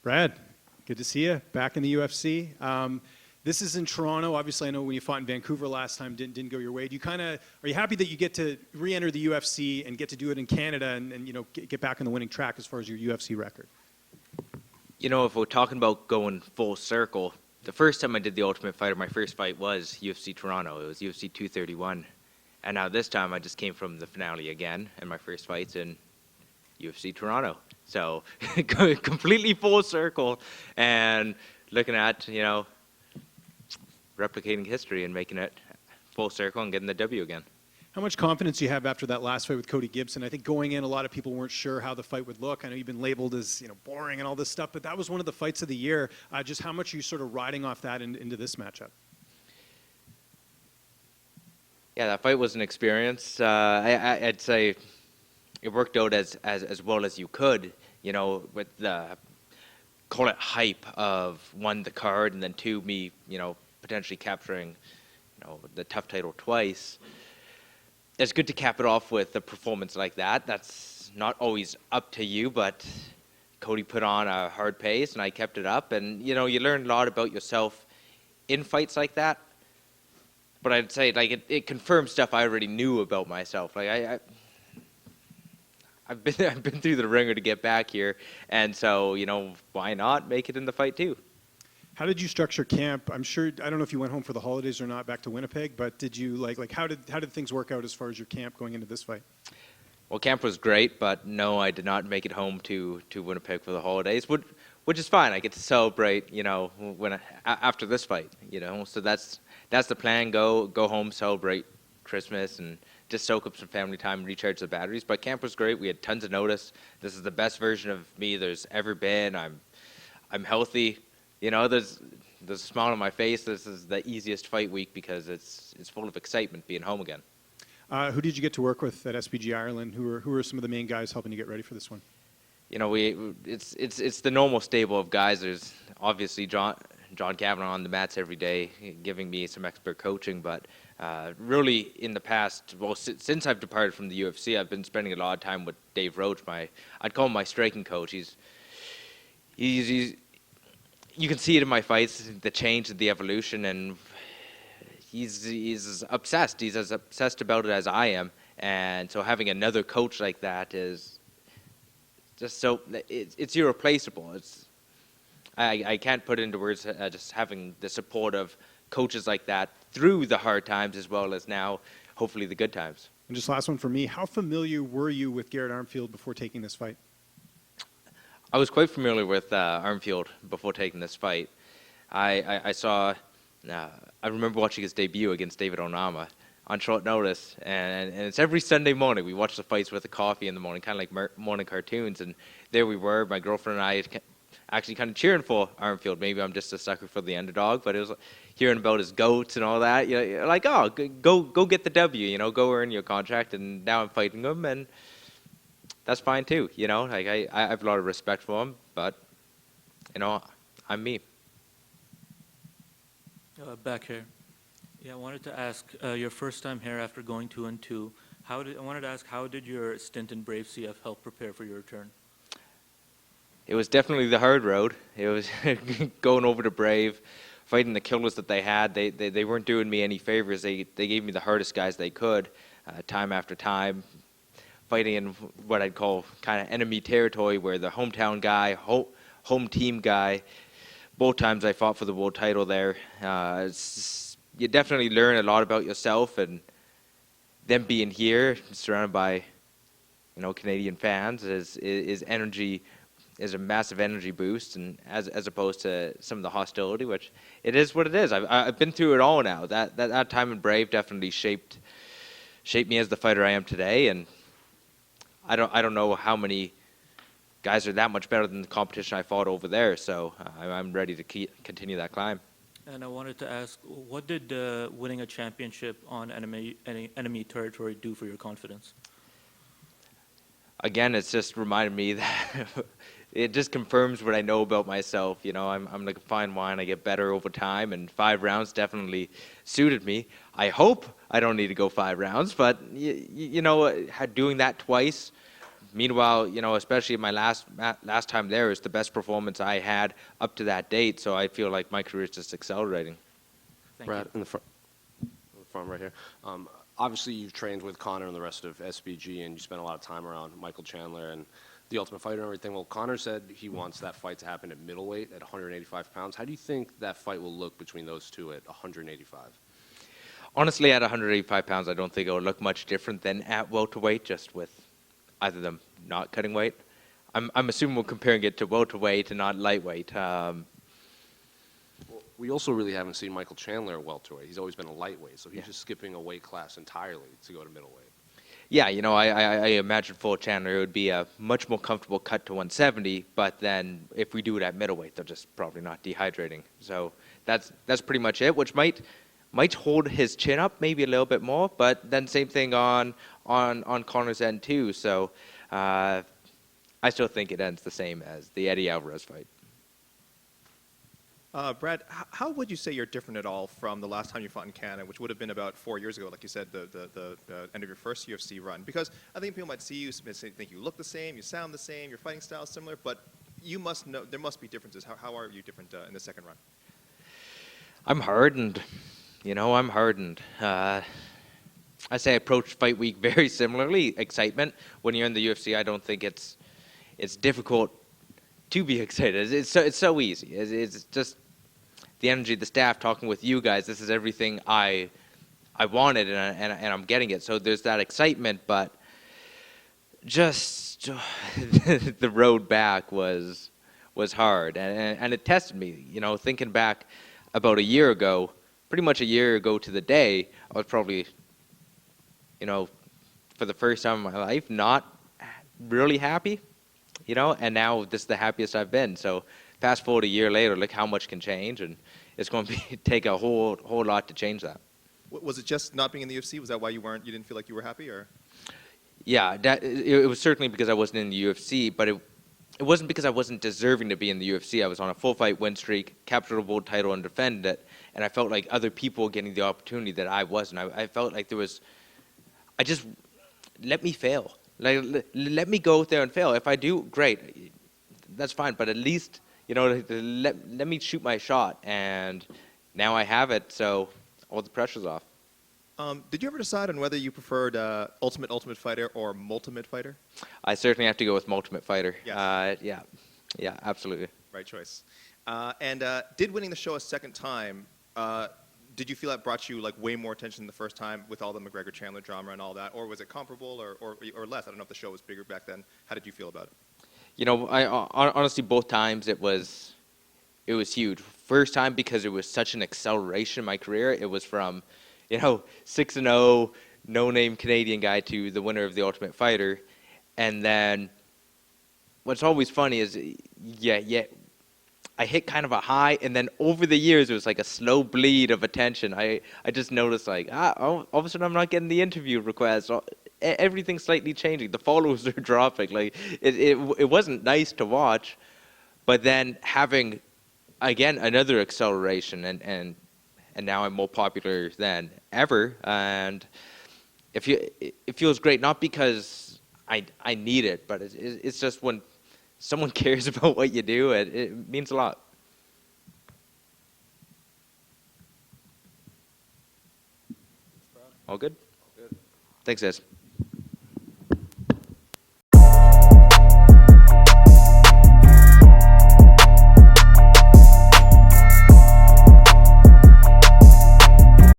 Brad, good to see you back in the UFC. This is in Toronto. Obviously, I know when you fought in Vancouver last time, didn't go your way. Are you happy that you get to re-enter the UFC and get to do it in Canada and get back on the winning track as far as your UFC record? You know, if we're talking about going full circle, the first time I did the Ultimate Fighter, my first fight was UFC Toronto. It was UFC 231. And now this time I just came from the finale again, and my first fight's in UFC Toronto. So completely full circle and looking at, replicating history and making it full circle and getting the W again. How much confidence do you have after that last fight with Cody Gibson? I think going in, a lot of people weren't sure how the fight would look. I know you've been labeled as boring and all this stuff, but that was one of the fights of the year. Just how much are you sort of riding off that into this matchup? Yeah, that fight was an experience. I'd say it worked out as well as you could, with the, call it hype of one, the card, and then two, me, potentially capturing, the TUF title twice. It's good to cap it off with a performance like that. That's not always up to you, but Cody put on a hard pace, and I kept it up. And, you learn a lot about yourself in fights like that. But I'd say, it confirms stuff I already knew about myself. I've been through the ringer to get back here, and so, why not make it in the fight too? How did you structure camp? I don't know if you went home for the holidays or not back to Winnipeg, but did you how did things work out as far as your camp going into this fight? Well, camp was great, but no, I did not make it home to Winnipeg for the holidays, which is fine. I get to celebrate, after this fight, So that's the plan. Go home, celebrate Christmas, and just soak up some family time, recharge the batteries. But camp was great. We had tons of notice. This is the best version of me there's ever been. I'm healthy. There's a smile on my face. This is the easiest fight week because it's full of excitement being home again. Who did you get to work with at SBG Ireland? Who are some of the main guys helping you get ready for this one? It's the normal stable of guys. There's obviously John Katona on the mats every day, giving me some expert coaching. But really, in the past, since I've departed from the UFC, I've been spending a lot of time with Dave Roach. I'd call him my striking coach. He's you can see it in my fights, the change and the evolution, and he's obsessed. He's as obsessed about it as I am, and so having another coach like that is just so it's irreplaceable. I can't put it into words. Just having the support of coaches like that through the hard times as well as now, hopefully, the good times. And just last one for me. How familiar were you with Garrett Armfield before taking this fight? I was quite familiar with Armfield before taking this fight. I remember watching his debut against David Onama on short notice, and it's every Sunday morning. We watch the fights with a coffee in the morning, kind of like morning cartoons, and there we were, my girlfriend and I actually kind of cheering for Armfield. Maybe I'm just a sucker for the underdog, but it was hearing about his goats and all that. You're like, oh, go get the W, go earn your contract, and now I'm fighting him, and that's fine too, I have a lot of respect for him, but, I'm me. Back here. Yeah, I wanted to ask, your first time here after going 2-2, how did your stint in Brave CF help prepare for your return? It was definitely the hard road. It was going over to Brave, fighting the killers that they had. They weren't doing me any favors. They gave me the hardest guys they could, time after time. Fighting in what I'd call kind of enemy territory, where the hometown guy, home team guy, both times I fought for the world title there. You definitely learn a lot about yourself, and them being here, surrounded by, Canadian fans, is energy, is a massive energy boost, and as opposed to some of the hostility, which it is what it is. I've been through it all now. That time in Brave definitely shaped me as the fighter I am today, and I don't know how many guys are that much better than the competition I fought over there, so I'm ready to continue that climb. And I wanted to ask, what did winning a championship on enemy territory do for your confidence? Again, it's just reminded me that it just confirms what I know about myself. I'm like a fine wine. I get better over time, and 5 rounds definitely suited me. I hope I don't need to go 5 rounds, but doing that twice, Meanwhile, especially my last time there, is the best performance I had up to that date. So I feel like my career is just accelerating. Thank Brad, you. in the front right here. Obviously, you've trained with Connor and the rest of SBG, and you spent a lot of time around Michael Chandler and the Ultimate Fighter and everything. Well, Connor said he wants that fight to happen at middleweight at 185 pounds. How do you think that fight will look between those two at 185? Honestly, at 185 pounds, I don't think it will look much different than at welterweight, just with either of them not cutting weight. I'm assuming we're comparing it to welterweight and not lightweight. We also really haven't seen Michael Chandler at welterweight. He's always been a lightweight, so he's just skipping a weight class entirely to go to middleweight. Yeah, I imagine for Chandler it would be a much more comfortable cut to 170, but then if we do it at middleweight, they're just probably not dehydrating. So that's pretty much it, which might hold his chin up maybe a little bit more, but then same thing on Connor's end too. So I still think it ends the same as the Eddie Alvarez fight. Brad, how would you say you're different at all from the last time you fought in Canada, which would have been about 4 years ago, like you said, the end of your first UFC run? Because I think people might see you, think you look the same, you sound the same, your fighting style is similar, but you must know there must be differences. How are you different in the second run? I'm hardened. I'm hardened. I say I approach fight week very similarly. Excitement. When you're in the UFC, I don't think it's difficult to be excited. It's so easy. It's just the energy, the staff, talking with you guys. This is everything I wanted, and I'm getting it. So there's that excitement, but just the road back was hard, and it tested me. Thinking back about a year ago, pretty much a year ago to the day, I was probably, for the first time in my life, not really happy, and now this is the happiest I've been. So fast forward a year later, look how much can change, and it's going to take a whole lot to change that. Was it just not being in the UFC? Was that why you didn't feel like you were happy, or? Yeah, it was certainly because I wasn't in the UFC, but it wasn't because I wasn't deserving to be in the UFC. I was on a full fight win streak, captured a world title, and defended it, and I felt like other people were getting the opportunity that I wasn't. I felt like let me fail. Let me go out there and fail. If I do, great, that's fine. But at least, let me shoot my shot. And now I have it, so all the pressure's off. Did you ever decide on whether you preferred Ultimate Fighter or Multimate Fighter? I certainly have to go with Multimate Fighter. Yes. Yeah, absolutely. Right choice. And did winning the show a second time, did you feel that brought you like way more attention than the first time with all the McGregor-Chandler drama and all that? Or was it comparable or less? I don't know if the show was bigger back then. How did you feel about it? I honestly, both times it was huge. First time because it was such an acceleration in my career. It was from 6-0, no-name Canadian guy to the winner of the Ultimate Fighter. And then what's always funny is, I hit kind of a high, and then over the years, it was like a slow bleed of attention. I just noticed, all of a sudden, I'm not getting the interview requests. Everything's slightly changing. The followers are dropping. It wasn't nice to watch, but then having, again, another acceleration, and now I'm more popular than ever, and it feels great. Not because I need it, but it's just when someone cares about what you do, it means a lot. All good? All good. Thanks, guys.